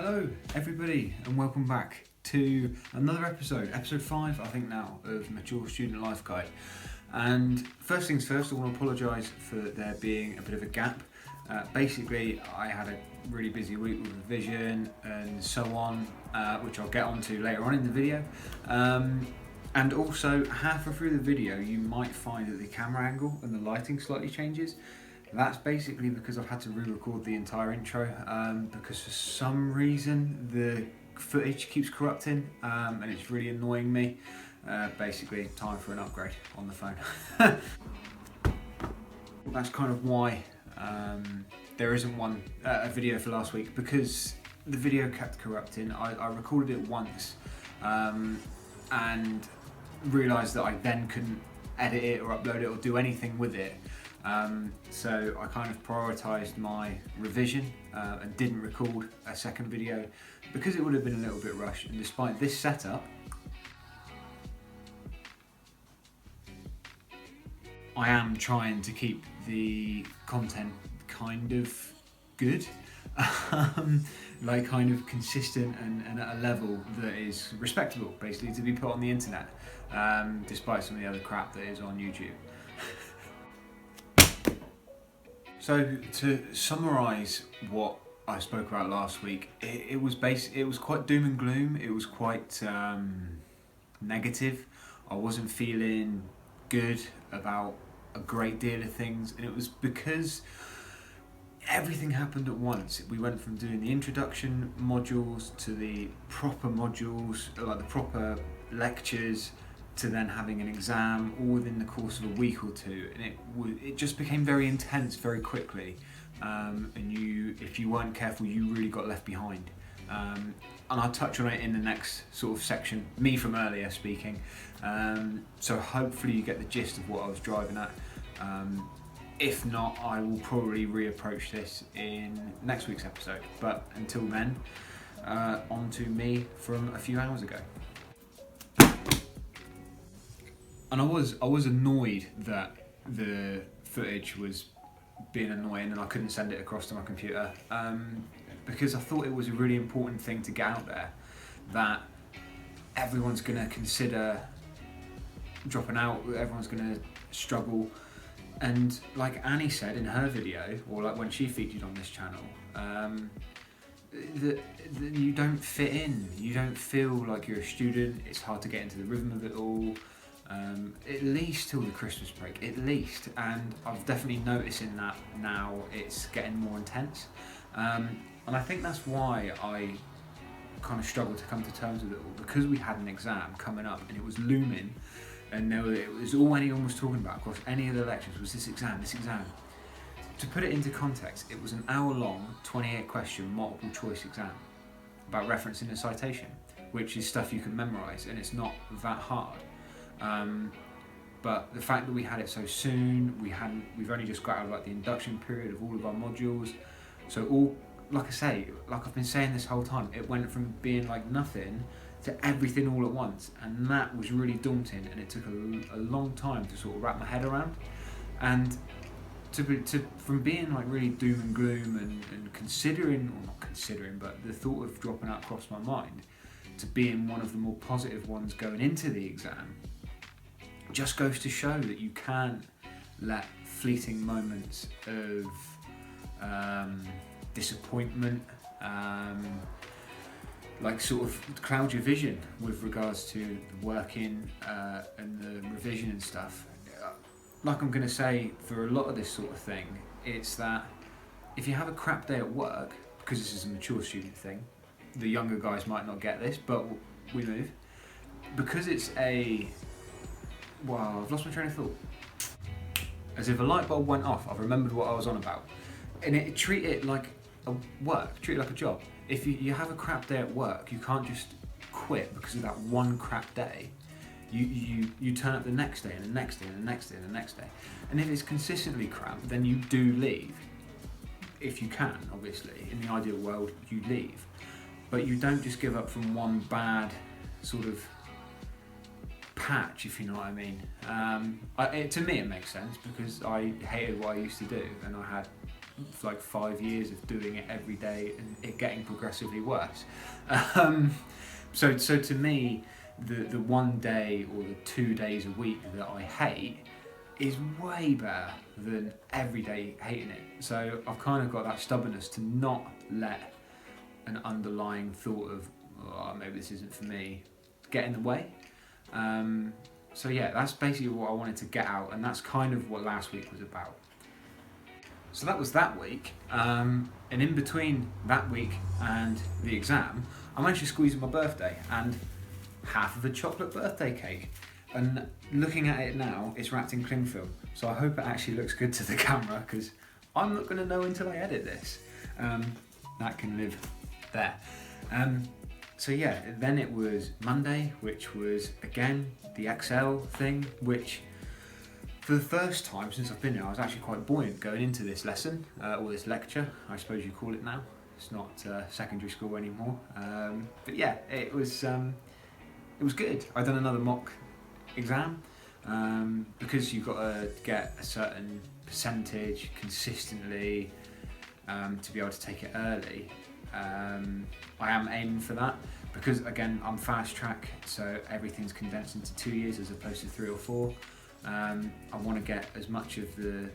Hello everybody and welcome back to another episode 5 I think now, of Mature Student Life Guide. And first things first, I want to apologise for there being a bit of a gap. Basically I had a really busy week with revision and so on, which I'll get onto later on in the video. And also halfway through the video you might find that the camera angle and the lighting slightly changes. That's basically because I've had to re-record the entire intro because for some reason the footage keeps corrupting and it's really annoying me. Basically, time for an upgrade on the phone. That's kind of why there isn't a video for last week, because the video kept corrupting. I recorded it once and realised that I then couldn't edit it or upload it or do anything with it. So I kind of prioritised my revision and didn't record a second video because it would have been a little bit rushed. And despite this setup, I am trying to keep the content kind of good, like kind of consistent and at a level that is respectable, basically, to be put on the internet, despite some of the other crap that is on YouTube. So to summarise what I spoke about last week, it was quite doom and gloom. It was quite negative. I wasn't feeling good about a great deal of things, and it was because everything happened at once. We went from doing the introduction modules to the proper modules, like the proper lectures, to then having an exam all within the course of a week or two, and it just became very intense very quickly, and if you weren't careful you really got left behind, and I'll touch on it in the next sort of section, me from earlier speaking, so hopefully you get the gist of what I was driving at. If not, I will probably reapproach this in next week's episode, but until then, on to me from a few hours ago. And I was annoyed that the footage was being annoying and I couldn't send it across to my computer, because I thought it was a really important thing to get out there, that everyone's going to consider dropping out, everyone's going to struggle. And like Annie said in her video, or like when she featured on this channel, that you don't fit in, you don't feel like you're a student, it's hard to get into the rhythm of it all. At least till the Christmas break, at least, and I've definitely noticing that now it's getting more intense, and I think that's why I kind of struggled to come to terms with it all, because we had an exam coming up and it was looming, and it was all anyone was talking about across any of the lectures was this exam. To put it into context, it was an hour-long, 28-question multiple choice exam about referencing a citation, which is stuff you can memorise, and it's not that hard. But the fact that we had it so soon, we've only just got out of like the induction period of all of our modules, so all, like I say, like I've been saying this whole time, it went from being like nothing to everything all at once, and that was really daunting, and it took a long time to sort of wrap my head around, and from being like really doom and gloom and considering, or not considering, but the thought of dropping out crossed my mind, to being one of the more positive ones going into the exam, just goes to show that you can't let fleeting moments of disappointment like sort of cloud your vision with regards to the working and the revision and stuff. Like I'm going to say for a lot of this sort of thing, it's that if you have a crap day at work, because this is a mature student thing, the younger guys might not get this, but we move, because it's wow, I've lost my train of thought. As if a light bulb went off, I've remembered what I was on about. And treat it like a work, treat it like a job. If you have a crap day at work, you can't just quit because of that one crap day. You turn up the next day and the next day and the next day and the next day. And if it's consistently crap, then you do leave. If you can, obviously. In the ideal world, you leave. But you don't just give up from one bad sort of patch, if you know what I mean. To me it makes sense, because I hated what I used to do and I had like 5 years of doing it every day and it getting progressively worse. Um, so to me, the one day or the 2 days a week that I hate is way better than every day hating it. So I've kind of got that stubbornness to not let an underlying thought of, oh, maybe this isn't for me, get in the way. So yeah, that's basically what I wanted to get out, and that's kind of what last week was about. So that was that week, and in between that week and the exam, I managed to squeeze in my birthday and half of a chocolate birthday cake. And looking at it now, it's wrapped in cling film, so I hope it actually looks good to the camera, because I'm not going to know until I edit this. That can live there. So yeah, then it was Monday, which was again the Excel thing, which for the first time since I've been here, I was actually quite buoyant going into this lesson, or this lecture, I suppose you call it now. It's not secondary school anymore. But yeah, it was good. I've done another mock exam, because you've got to get a certain percentage consistently to be able to take it early. I am aiming for that, because again I'm fast track, so everything's condensed into 2 years as opposed to 3 or 4. I want to get as much of the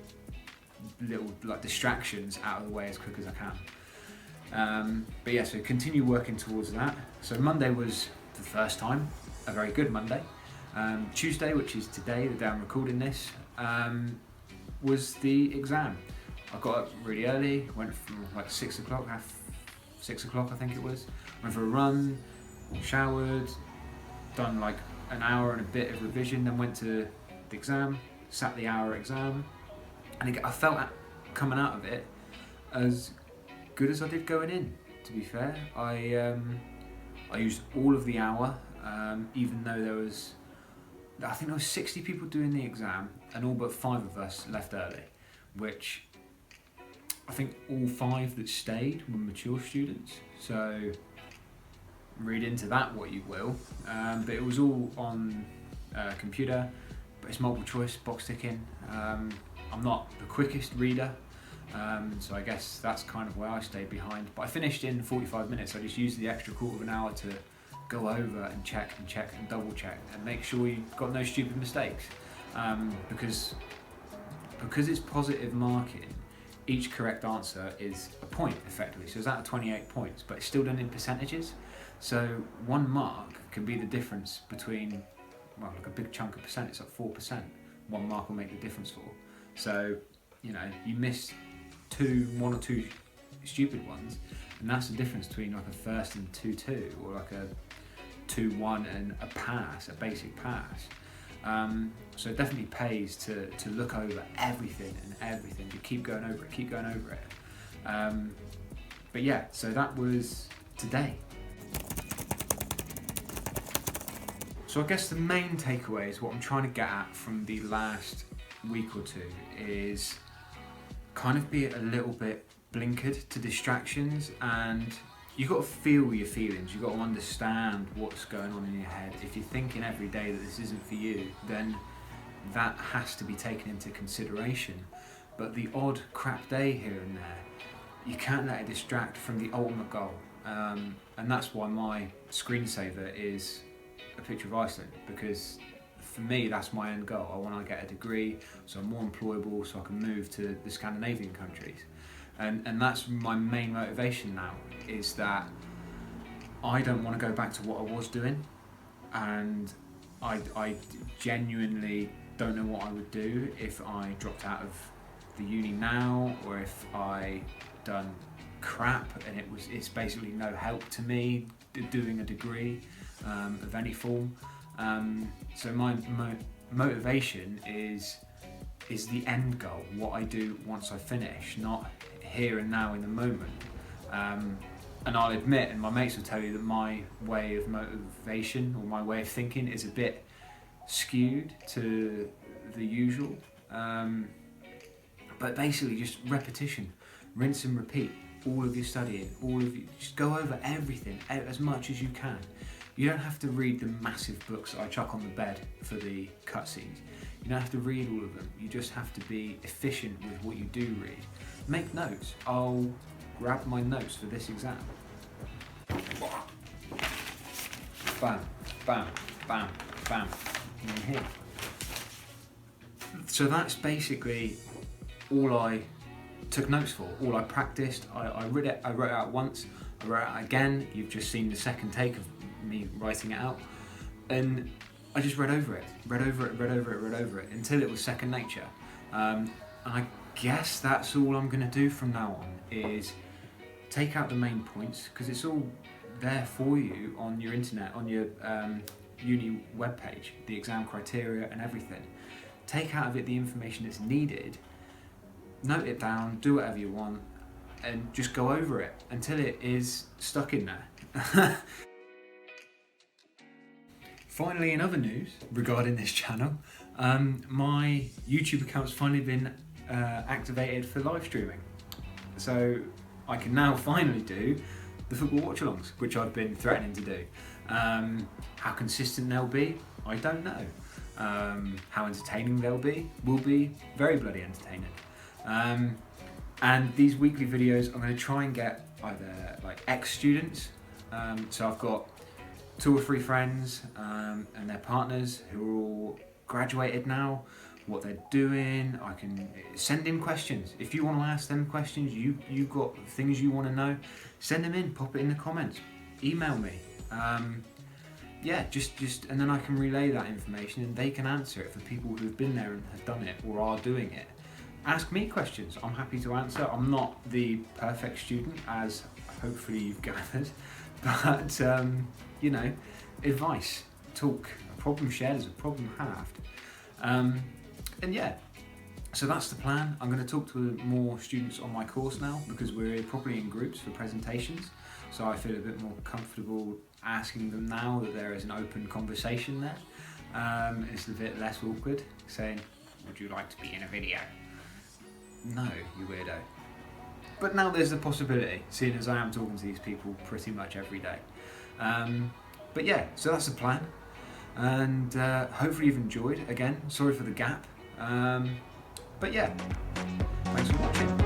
little distractions out of the way as quick as I can. But yeah, so continue working towards that. So Monday was the first time, a very good Monday. Tuesday, which is today, the day I'm recording this, was the exam. I got up really early, went from like 6 o'clock, half 6 o'clock I think it was, went for a run, showered, done like an hour and a bit of revision, then went to the exam, sat the hour exam, and I felt coming out of it as good as I did going in, to be fair. I used all of the hour, even though I think there was 60 people doing the exam, and all but 5 of us left early, which I think all 5 that stayed were mature students, so read into that what you will. But it was all on computer, but it's multiple choice, box ticking. I'm not the quickest reader, so I guess that's kind of where I stayed behind. But I finished in 45 minutes, so I just used the extra quarter of an hour to go over and check and double check and make sure you've got no stupid mistakes. Because it's positive marking, each correct answer is a point effectively. So it's out of 28 points, but it's still done in percentages. So 1 mark can be the difference between, well, like a big chunk of percent, it's like 4%. 1 mark will make the difference for. So, you you miss 1 or 2 stupid ones, and that's the difference between like a first and 2-2, or like a 2-1 and a pass, a basic pass. So it definitely pays to look over everything, to keep going over it. But yeah, so that was today. So I guess the main takeaway is what I'm trying to get at from the last week or 2 is kind of be a little bit blinkered to distractions, and you've got to feel your feelings, you've got to understand what's going on in your head. If you're thinking every day that this isn't for you, then that has to be taken into consideration. But the odd crap day here and there, you can't let it distract from the ultimate goal. And that's why my screensaver is a picture of Iceland, because for me that's my end goal. I want to get a degree so I'm more employable, so I can move to the Scandinavian countries. And that's my main motivation now, is that I don't want to go back to what I was doing, and I genuinely don't know what I would do if I dropped out of the uni now, or if I done crap and it's basically no help to me doing a degree of any form. So my motivation is the end goal, what I do once I finish, not here and now in the moment. And I'll admit, and my mates will tell you, that my way of motivation or my way of thinking is a bit skewed to the usual. But basically just repetition, rinse and repeat. All of your studying, just go over everything as much as you can. You don't have to read the massive books that I chuck on the bed for the cutscenes. You don't have to read all of them. You just have to be efficient with what you do read. make notes. I'll grab my notes for this exam. Bam, bam, bam, bam, in here. So that's basically all I took notes for, all I practiced. I wrote it out once, I wrote it out again. You've just seen the second take of me writing it out. And I just read over it until it was second nature. And I guess that's all I'm going to do from now on, is take out the main points, because it's all there for you on your internet, on your uni webpage, the exam criteria and everything. Take out of it the information that's needed, note it down, do whatever you want, and just go over it until it is stuck in there. Finally, in other news regarding this channel, my YouTube account's finally been activated for live streaming. So I can now finally do the football watch-alongs, which I've been threatening to do. How consistent they'll be, I don't know. How entertaining they'll be, will be very bloody entertaining. And these weekly videos, I'm going to try and get either like ex-students, so I've got 2 or 3 friends and their partners who are all graduated now, what they're doing. I can send in questions. If you want to ask them questions, you've got things you want to know, send them in, pop it in the comments, email me. Yeah, just and then I can relay that information and they can answer it for people who have been there and have done it or are doing it. Ask me questions, I'm happy to answer. I'm not the perfect student, as hopefully you've gathered, but you know, advice, talk, a problem shared is a problem halved. And yeah, so that's the plan. I'm going to talk to more students on my course now, because we're properly in groups for presentations, so I feel a bit more comfortable asking them now that there is an open conversation there. It's a bit less awkward saying, would you like to be in a video? No, you weirdo. But now there's the possibility, seeing as I am talking to these people pretty much every day. But yeah, so that's the plan. And hopefully you've enjoyed. Again, sorry for the gap. But yeah, thanks for watching.